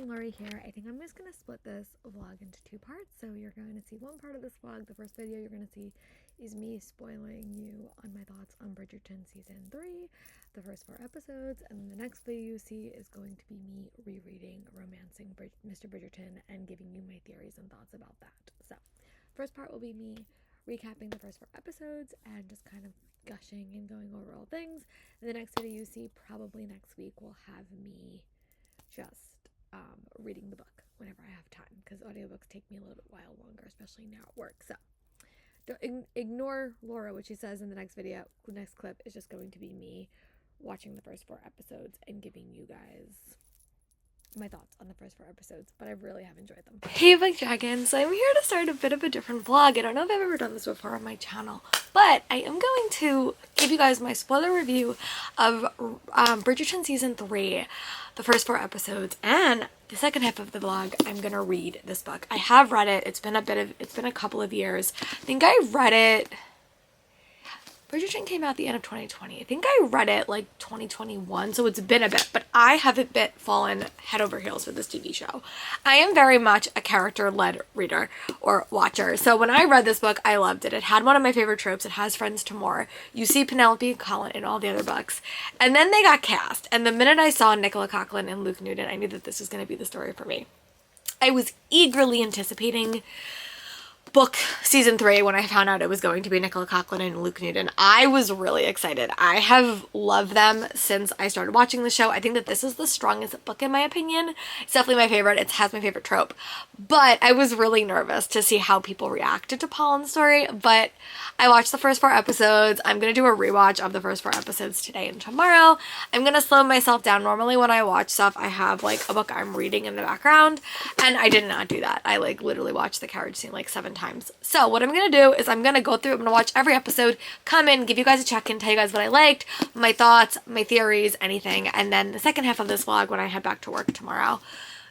darling, Lori here. I think I'm just going to split this vlog into two parts. So you're going to see one part of this vlog. The first video you're going to see is me spoiling you on my thoughts on Bridgerton Season 3, the first 4 episodes. And then the next video you see is going to be me rereading Romancing Mr. Bridgerton and giving you my theories and thoughts about that. So first part will be me recapping the first 4 episodes and just kind of gushing and going over all things. And the next video you see probably next week will have me just reading the book whenever I have time, because audiobooks take me a little bit while longer, especially now at work. So don't ignore Laura, what she says in the next video. The next clip is just going to be me watching the first 4 episodes and giving you guys my thoughts on the first 4 episodes, but I really have enjoyed them. Hey Book Dragons, so I'm here to start a bit of a different vlog. I don't know if I've ever done this before on my channel, but I am going to give you guys my spoiler review of Bridgerton Season 3, the first 4 episodes, and the second half of the vlog, I'm gonna read this book. I have read it. It's been a couple of years. I think I read it. Bridgerton came out at the end of 2020. I think I read it like 2021, so it's been a bit, but I haven't fallen head over heels with this TV show. I am very much a character-led reader or watcher, so when I read this book, I loved it. It had one of my favorite tropes. It has friends to more. You see Penelope and Colin in all the other books, and then they got cast, and the minute I saw Nicola Coughlan and Luke Newton, I knew that this was going to be the story for me. I was eagerly anticipating book season 3 when I found out it was going to be Nicola Coughlan and Luke Newton. I was really excited. I have loved them since I started watching the show. I think that this is the strongest book in my opinion. It's definitely my favorite. It has my favorite trope. But I was really nervous to see how people reacted to Pollen's story. But I watched the first 4 episodes. I'm going to do a rewatch of the first 4 episodes today and tomorrow. I'm going to slow myself down. Normally when I watch stuff, I have like a book I'm reading in the background. And I did not do that. I like literally watched the carriage scene like 7 times. So what I'm going to do is I'm going to go through, I'm going to watch every episode, come in, give you guys a check-in, tell you guys what I liked, my thoughts, my theories, anything. And then the second half of this vlog when I head back to work tomorrow,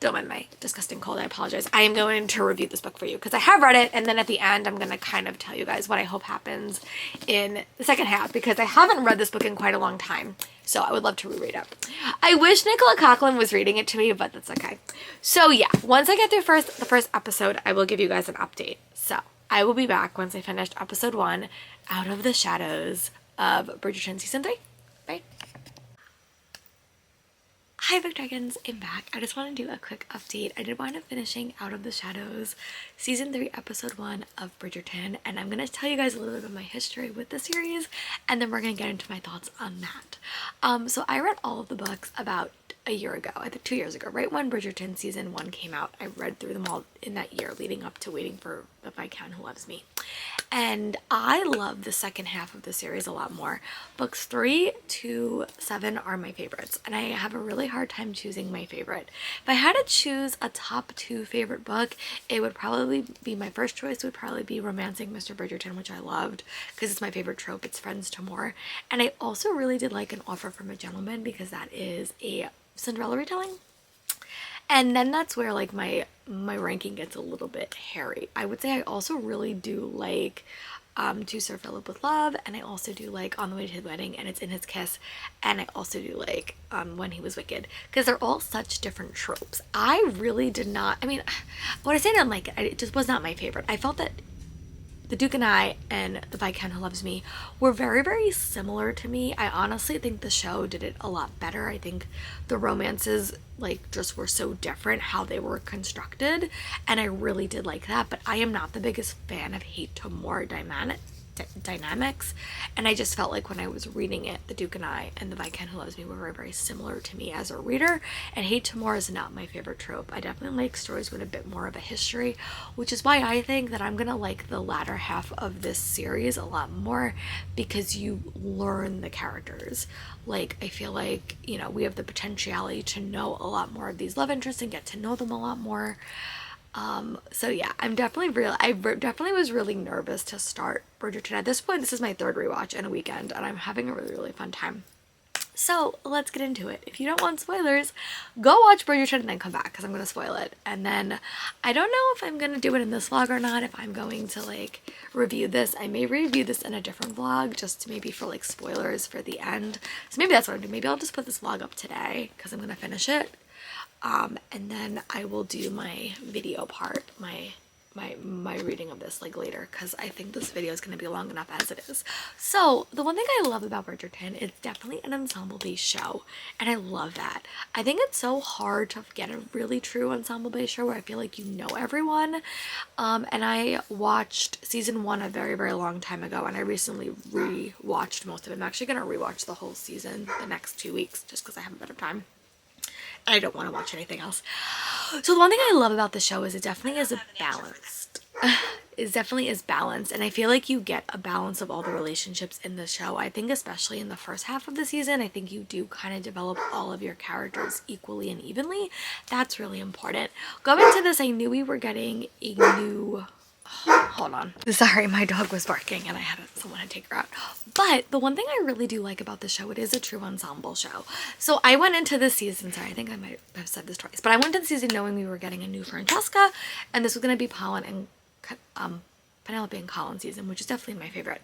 don't mind my disgusting cold, I apologize, I am going to review this book for you because I have read it, and then at the end I'm going to kind of tell you guys what I hope happens in the second half because I haven't read this book in quite a long time. So I would love to reread it. I wish Nicola Coughlan was reading it to me, but that's okay. So yeah, once I get through the first episode, I will give you guys an update. So I will be back once I finished episode 1, Out of the Shadows of Bridgerton Season 3. Bye. Hi Book Dragons, I'm back. I just want to do a quick update. I did wind up finishing Out of the Shadows Season 3, Episode 1 of Bridgerton, and I'm going to tell you guys a little bit of my history with the series, and then we're going to get into my thoughts on that. So I read all of the books about a year ago, I think 2 years ago, right when Bridgerton Season 1 came out. I read through them all in that year leading up to waiting for the Viscount Who Loves Me. And I love the second half of the series a lot more. Books 3 to 7 are my favorites, and I have a really hard time choosing my favorite. If I had to choose a top 2 favorite book, it would probably be, my first choice would probably be Romancing Mr. Bridgerton, which I loved because it's my favorite trope. It's friends to more. And I also really did like An Offer from a Gentleman because that is a Cinderella retelling. And then that's where like my ranking gets a little bit hairy. I would say I also really do like To Sir Philip with Love, and I also do like On the Way to the Wedding and It's in His Kiss, and I also do like When He Was Wicked, because they're all such different tropes. I really did not, I mean, when I say I didn't like it, it just was not my favorite. I felt that The Duke and I and The Viscount Who Loves Me were very, very similar to me. I honestly think the show did it a lot better. I think the romances like just were so different how they were constructed, and I really did like that. But I am not the biggest fan of hate to more dynamics, and I just felt like when I was reading it, The Duke and I and The Viscount Who Loves Me were very, very similar to me as a reader, and hate to more is not my favorite trope. I definitely like stories with a bit more of a history, which is why I think that I'm gonna like the latter half of this series a lot more, because you learn the characters. Like, I feel like, you know, we have the potentiality to know a lot more of these love interests and get to know them a lot more. So yeah, I definitely was really nervous to start Bridgerton. At this point, this is my 3rd rewatch in a weekend, and I'm having a really, really fun time. So let's get into it. If you don't want spoilers, go watch Bridgerton and then come back, because I'm going to spoil it. And then I don't know if I'm going to do it in this vlog or not, if I'm going to like review this. I may review this in a different vlog, just to maybe for like spoilers for the end. So maybe that's what I'm doing. Maybe I'll just put this vlog up today because I'm going to finish it. and then I will do my video part, my reading of this like later, because I think this video is going to be long enough as it is. So the one thing I love about Bridgerton, it's definitely an ensemble based show, and I love that. I think it's so hard to get a really true ensemble based show where I feel like you know everyone. And I watched season 1 a very, very long time ago, and I recently re-watched most of it. I'm actually going to re-watch the whole season the next 2 weeks just because I have a bit of time. I don't want to watch anything else. So the one thing I love about the show is it definitely is balanced. It definitely is balanced, and I feel like you get a balance of all the relationships in the show. I think especially in the first half of the season, I think you do kind of develop all of your characters equally and evenly. That's really important. Going into this, I knew we were getting a new... Hold on. Sorry, my dog was barking and I had someone to take her out. But the one thing I really do like about the show, it is a true ensemble show. So I went into this season, sorry, I think I might have said this twice, but I went into the season knowing we were getting a new Francesca, and this was going to be Penelope and Colin season, which is definitely my favorite.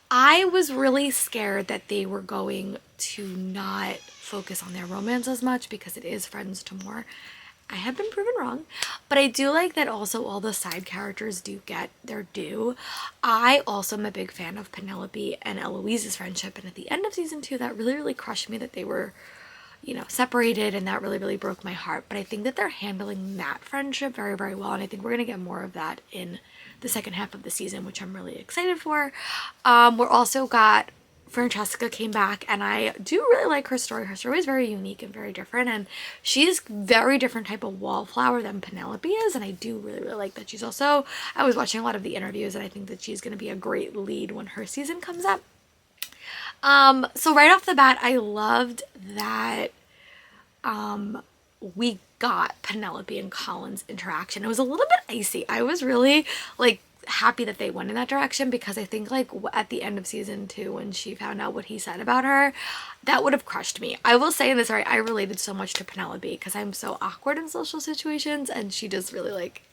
I was really scared that they were going to not focus on their romance as much because it is friends to more. I have been proven wrong, but I do like that also all the side characters do get their due. I also am a big fan of Penelope and Eloise's friendship, and at the end of season 2 that really, really crushed me that they were, you know, separated, and that really, really broke my heart. But I think that they're handling that friendship very, very well, and I think we're going to get more of that in the second half of the season, which I'm really excited for. We're also got Francesca came back, and I do really like her story. Her story is very unique and very different, and she's very different type of wallflower than Penelope is, and I do really, really like that. She's also, I was watching a lot of the interviews, and I think that she's going to be a great lead when her season comes up. So right off the bat, I loved that we got Penelope and Colin's interaction. It was a little bit icy. I was really like happy that they went in that direction, because I think like at the end of season 2 when she found out what he said about her, that would have crushed me. I will say in this, I related so much to Penelope because I'm so awkward in social situations, and she just really like,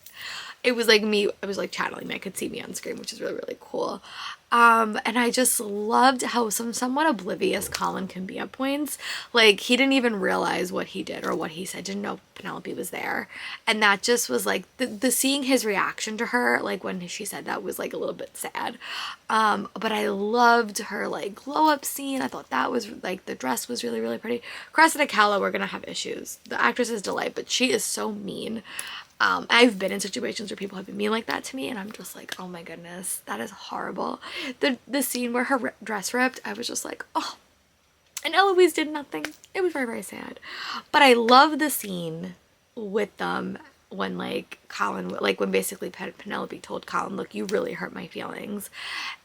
it was like me, it was like channeling me. I could see me on screen, which is really, really cool. And I just loved how somewhat oblivious Colin can be at points. Like, he didn't even realize what he did or what he said, didn't know Penelope was there. And that just was like, the seeing his reaction to her, like when she said that, was like a little bit sad. But I loved her like glow up scene. I thought that was like, the dress was really, really pretty. Cressida Calla, we're gonna have issues. The actress is Delight, but she is so mean. I've been in situations where people have been mean like that to me, and I'm just like, oh my goodness, that is horrible. The scene where her dress ripped, I was just like, oh. And Eloise did nothing. It was very, very sad. But I love the scene with them when like Colin, like when basically Penelope told Colin, look, you really hurt my feelings.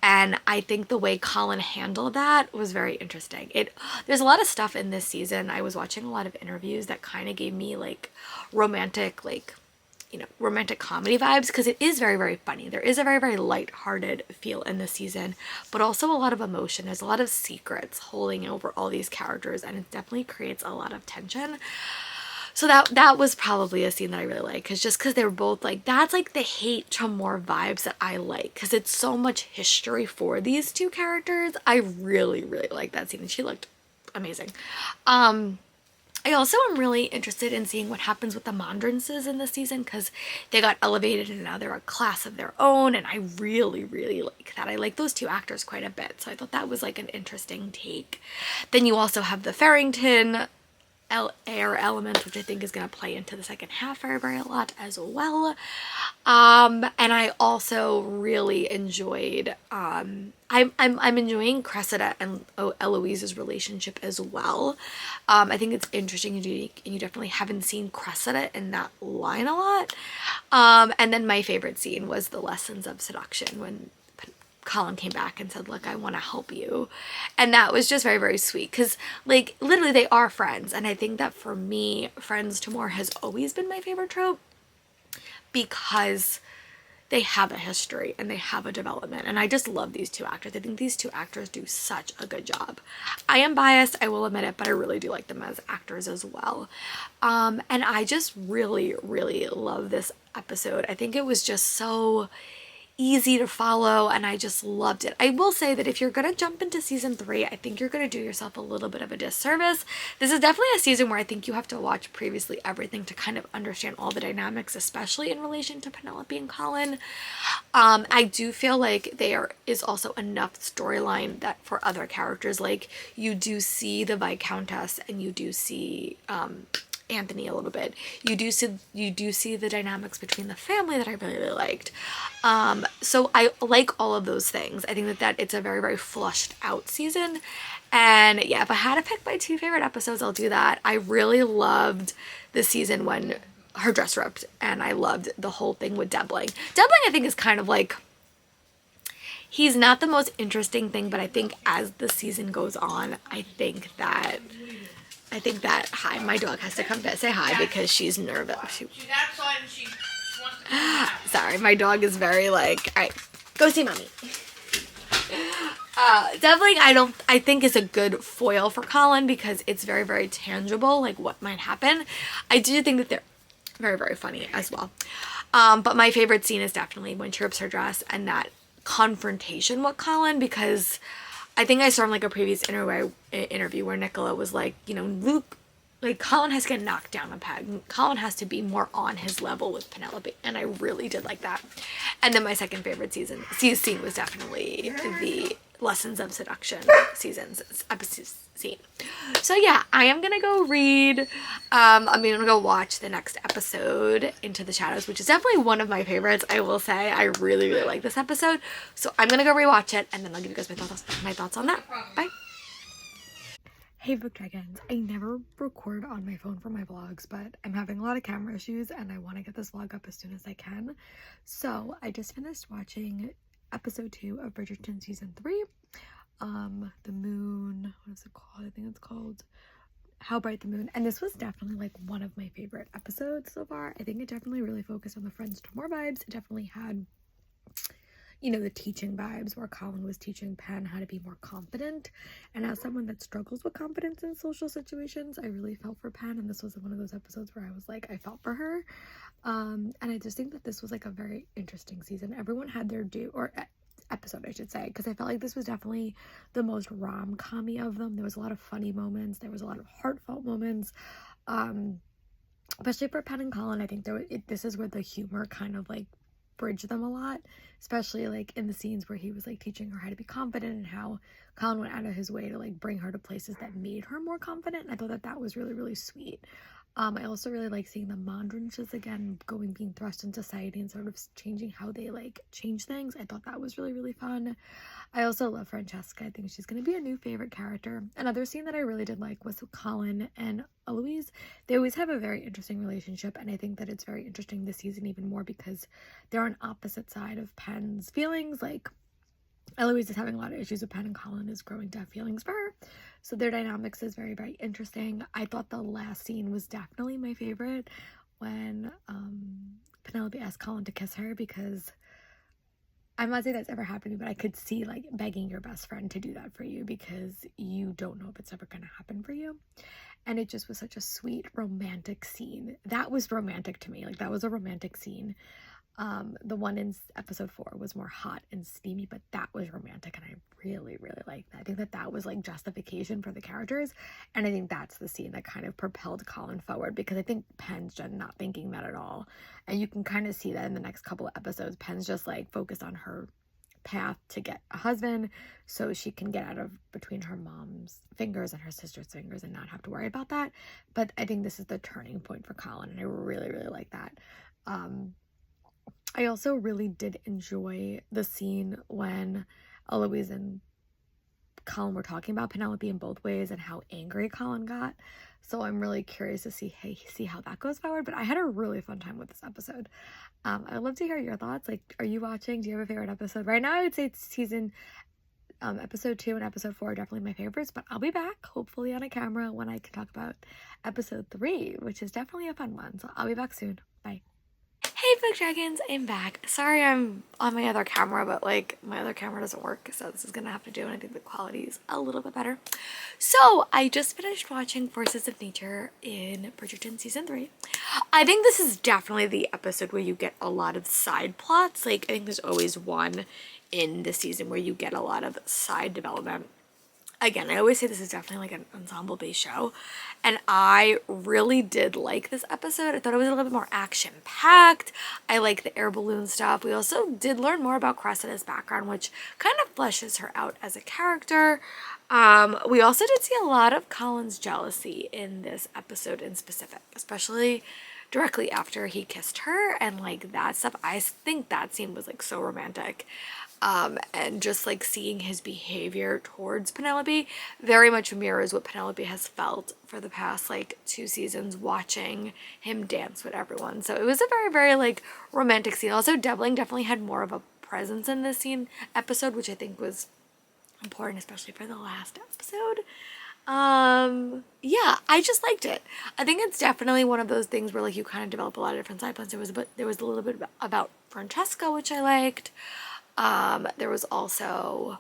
And I think the way Colin handled that was very interesting. There's a lot of stuff in this season. I was watching a lot of interviews that kind of gave me like romantic, like, you know, romantic comedy vibes, because it is very, very funny. There is a very, very light-hearted feel in this season, but also a lot of emotion. There's a lot of secrets holding over all these characters, and it definitely creates a lot of tension. So that was probably a scene that I really like, because they were both like, that's like the hate to more vibes that I like, because it's so much history for these two characters. I really, really like that scene, and she looked amazing. I also am really interested in seeing what happens with the Mondrances in this season, because they got elevated and now they're a class of their own, and I really, really like that. I like those two actors quite a bit, so I thought that was like an interesting take. Then you also have the Farrington air element, which I think is going to play into the second half very, very a lot as well. And I also really enjoyed, I'm enjoying Cressida and Eloise's relationship as well. I think it's interesting and unique, and you definitely haven't seen Cressida in that line a lot. And then my favorite scene was the lessons of seduction, when Colin came back and said, look, I want to help you. And that was just very, very sweet, because like literally they are friends, and I think that for me, friends to more has always been my favorite trope, because they have a history and they have a development, and I just love these two actors. I think these two actors do such a good job. I am biased, I will admit it, but I really do like them as actors as well. And I just really, really love this episode. I think it was just so easy to follow, and I just loved it. I will say that if you're gonna jump into season 3, I think you're gonna do yourself a little bit of a disservice. This is definitely a season where I think you have to watch previously everything to kind of understand all the dynamics, especially in relation to Penelope and Colin. I do feel like there is also enough storyline that for other characters, like you do see the Viscountess and you do see Anthony a little bit. You do see the dynamics between the family that I really, really liked. So I like all of those things. I think that it's a very, very flushed out season. And yeah, if I had to pick my 2 favorite episodes, I'll do that. I really loved the season when her dress ripped, and I loved the whole thing with Debling. Debling, I think, is kind of like, he's not the most interesting thing, but I think as the season goes on, I think that, hi, my dog has to come say hi because she's nervous. She's outside and she wants to sorry, my dog is very like, all right, go see mommy. Debling, I think is a good foil for Colin because it's very, very tangible, like what might happen. I do think that they're very, very funny as well. But my favorite scene is definitely when she rips her dress and that confrontation with Colin, because I think I saw in like a previous interview where Nicola was like, you know, Luke, like Colin has to get knocked down a peg. Colin has to be more on his level with Penelope, and I really did like that. And then my second favorite scene was definitely the Lessons of Seduction episode scene. So yeah, I am gonna go read, I'm gonna go watch the next episode, Into the Shadows, which is definitely one of my favorites. I will say I really, really like this episode. So I'm gonna go rewatch it, and then I'll give you guys my thoughts on that. Bye. Hey Book Dragons, I never record on my phone for my vlogs, but I'm having a lot of camera issues and I want to get this vlog up as soon as I can. So I just finished watching episode 2 of Bridgerton season 3. The Moon, what is it called? I think it's called How Bright the Moon. And this was definitely like one of my favorite episodes so far. I think it definitely really focused on the Friends to More vibes. It definitely had, you know, the teaching vibes where Colin was teaching Pen how to be more confident. And as someone that struggles with confidence in social situations, I really felt for Pen, and this was one of those episodes where I was like, I felt for her. And I just think that this was like a very interesting season. Everyone had their episode, I should say, because I felt like this was definitely the most rom-com-y of them. There was a lot of funny moments. There was a lot of heartfelt moments. Especially for Pen and Colin, I think this is where the humor kind of like bridged them a lot, especially like in the scenes where he was like teaching her how to be confident and how Colin went out of his way to like bring her to places that made her more confident. And I thought that was really, really sweet. I also really like seeing the Mondriches again being thrust in society and sort of changing how they like change things. I thought that was really, really fun. I also love Francesca. I think she's going to be a new favorite character. Another scene that I really did like was Colin and Eloise. They always have a very interesting relationship, and I think that it's very interesting this season even more because they're on opposite side of Pen's feelings. Like Eloise is having a lot of issues with Pen, and Colin is growing to have feelings for her. So their dynamics is very, very interesting. I thought the last scene was definitely my favorite when Penelope asked Colin to kiss her, because I'm not saying that's ever happened to me, but I could see like begging your best friend to do that for you because you don't know if it's ever going to happen for you. And it just was such a sweet romantic scene. That was romantic to me. Like that was a romantic scene. The one in episode 4 was more hot and steamy, but that was romantic, and I really, really liked that. I think that was like justification for the characters, and I think that's the scene that kind of propelled Colin forward, because I think Pen's just not thinking that at all, and you can kind of see that in the next couple of episodes. Pen's just like focused on her path to get a husband so she can get out of between her mom's fingers and her sister's fingers and not have to worry about that. But I think this is the turning point for Colin, and I really, really like that. I also really did enjoy the scene when Eloise and Colin were talking about Penelope in both ways and how angry Colin got. So I'm really curious to see how that goes forward. But I had a really fun time with this episode. I'd love to hear your thoughts. Like, are you watching? Do you have a favorite episode? Right now, I would say it's episode 2 and episode 4 are definitely my favorites. But I'll be back, hopefully on a camera, when I can talk about episode 3, which is definitely a fun one. So I'll be back soon. Bye. Hey Book Dragons, I'm back. Sorry I'm on my other camera, but like my other camera doesn't work, so this is gonna have to do, and I think the quality is a little bit better. So I just finished watching Forces of Nature in Bridgerton season 3. I think this is definitely the episode where you get a lot of side plots. Like I think there's always one in the season where you get a lot of side development. Again, I always say this is definitely like an ensemble-based show, and I really did like this episode. I thought it was a little bit more action-packed. I like the air balloon stuff. We also did learn more about Cressida's background, which kind of fleshes her out as a character. We also did see a lot of Colin's jealousy in this episode in specific, especially directly after he kissed her and like that stuff. I think that scene was like so romantic. And just like seeing his behavior towards Penelope very much mirrors what Penelope has felt for the past like 2 seasons, watching him dance with everyone. So it was a very, very like romantic scene. Also, Devling definitely had more of a presence in this episode, which I think was important, especially for the last episode. Yeah, I just liked it. I think it's definitely one of those things where like you kind of develop a lot of different side plots. There was a little bit about Francesca, which I liked. There was also,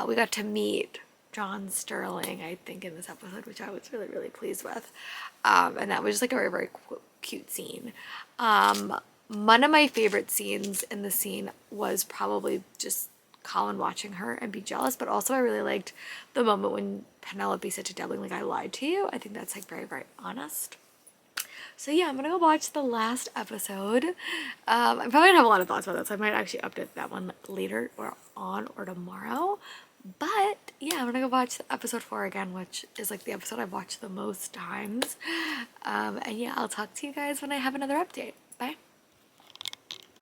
we got to meet John Sterling, I think, in this episode, which I was really, really pleased with. And that was just like a very, very cute scene. One of my favorite scenes in the scene was probably just Colin watching her and be jealous, but also I really liked the moment when Penelope said to Devling, like, I lied to you. I think that's like very, very honest. So yeah, I'm gonna go watch the last episode. I'm probably gonna have a lot of thoughts about that, so I might actually update that one later or tomorrow. But yeah, I'm gonna go watch episode 4 again, which is like the episode I've watched the most times. And yeah, I'll talk to you guys when I have another update. Bye.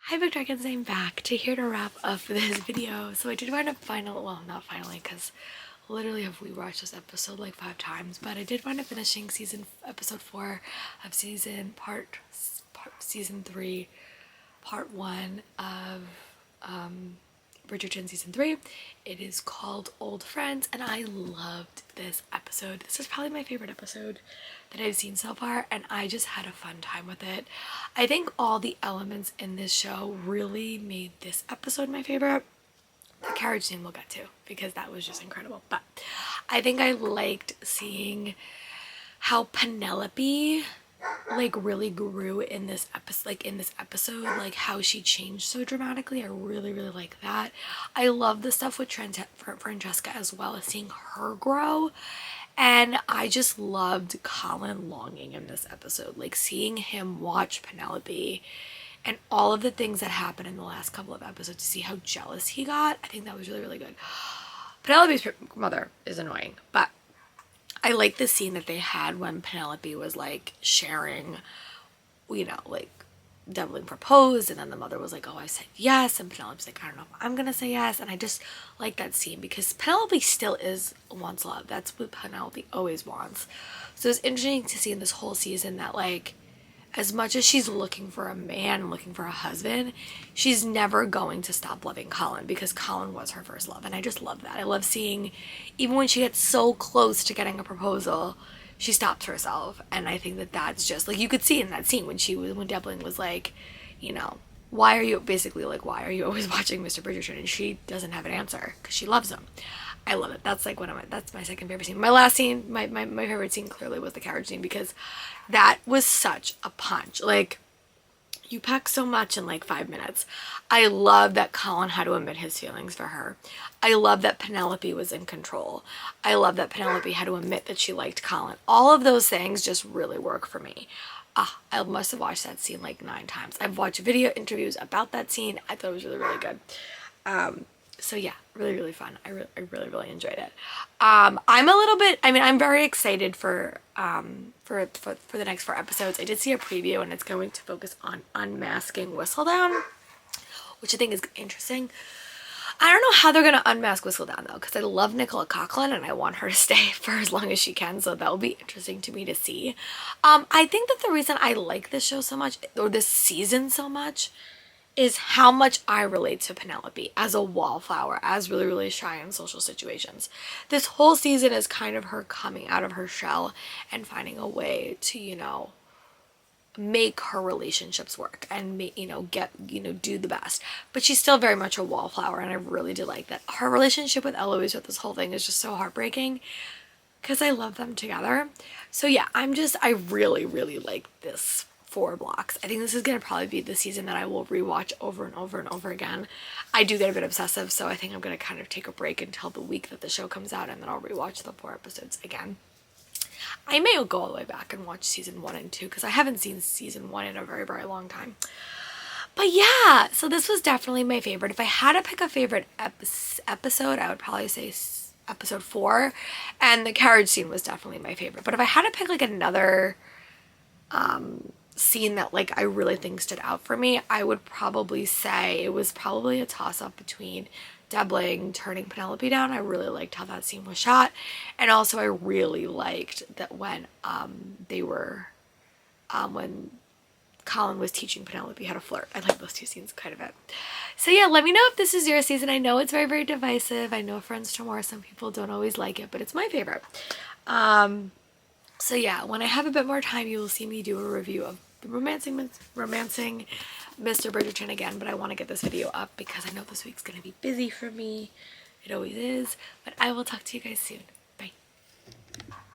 Hi Book Dragons, I'm back here to wrap up this video. So I did wind up well, not finally, because literally have we watched this episode like 5 times, but I did wind up finishing episode 4 of season 3, part 1 of Bridgerton season 3. It is called Old Friends, and I loved this episode. This is probably my favorite episode that I've seen so far, and I just had a fun time with it. I think all the elements in this show really made this episode my favorite. The carriage scene we'll get to, because that was just incredible. But I think I liked seeing how Penelope like really grew in this episode, like how she changed so dramatically. I really, really like that. I love the stuff with Francesca as well, as seeing her grow. And I just loved Colin longing in this episode, like seeing him watch Penelope and all of the things that happened in the last couple of episodes, to see how jealous he got. I think that was really, really good. Penelope's mother is annoying, but I like the scene that they had when Penelope was like sharing, you know, like Devling proposed, and then the mother was like, oh, I said yes, and Penelope's like, I don't know if I'm gonna say yes. And I just like that scene because Penelope still wants love. That's what Penelope always wants. So it's interesting to see in this whole season that like, as much as she's looking for a man, looking for a husband, she's never going to stop loving Colin, because Colin was her first love. And I just love that. I love seeing, even when she gets so close to getting a proposal, she stops herself. And I think that that's just, like, you could see in that scene when Devling was like, you know, why are you always watching Mr. Bridgerton? And she doesn't have an answer, because she loves him. I love it. That's like that's my second favorite scene. My last scene, my favorite scene clearly was the carriage scene, because that was such a punch. Like, you pack so much in like 5 minutes. I love that Colin had to admit his feelings for her. I love that Penelope was in control. I love that Penelope had to admit that she liked Colin. All of those things just really work for me. I must have watched that scene like 9 times. I've watched video interviews about that scene. I thought it was really, really good. So yeah, really, really fun. I really, really enjoyed it. I'm very excited for the next 4 episodes. I did see a preview, and it's going to focus on unmasking Whistledown, which I think is interesting. I don't know how they're going to unmask Whistledown, though, because I love Nicola Coughlan, and I want her to stay for as long as she can, so that will be interesting to me to see. I think that the reason I like this show so much, or this season so much, is how much I relate to Penelope as a wallflower, as really, really shy in social situations. This whole season is kind of her coming out of her shell and finding a way to, you know, make her relationships work and do the best. But she's still very much a wallflower, and I really do like that. Her relationship with Eloise with this whole thing is just so heartbreaking because I love them together. So yeah, I really, really like this 4 blocks. I think this is going to probably be the season that I will rewatch over and over and over again. I do get a bit obsessive, so I think I'm going to kind of take a break until the week that the show comes out, and then I'll rewatch the 4 episodes again. I may go all the way back and watch season 1 and 2 because I haven't seen season 1 in a very, very long time. But yeah, so this was definitely my favorite. If I had to pick a favorite episode, I would probably say episode 4, and the carriage scene was definitely my favorite. But if I had to pick like another scene that like I really think stood out for me, I would probably say it was probably a toss-up between Debling turning Penelope down. I really liked how that scene was shot, and also I really liked that when when Colin was teaching Penelope how to flirt. I like those 2 scenes quite a bit. So yeah, let me know if this is your season. I know it's very, very divisive. I know Friends to More, some people don't always like it, but it's my favorite. So yeah, when I have a bit more time, you will see me do a review of Romancing Mr. Bridgerton again, but I want to get this video up because I know this week's going to be busy for me. It always is, but I will talk to you guys soon.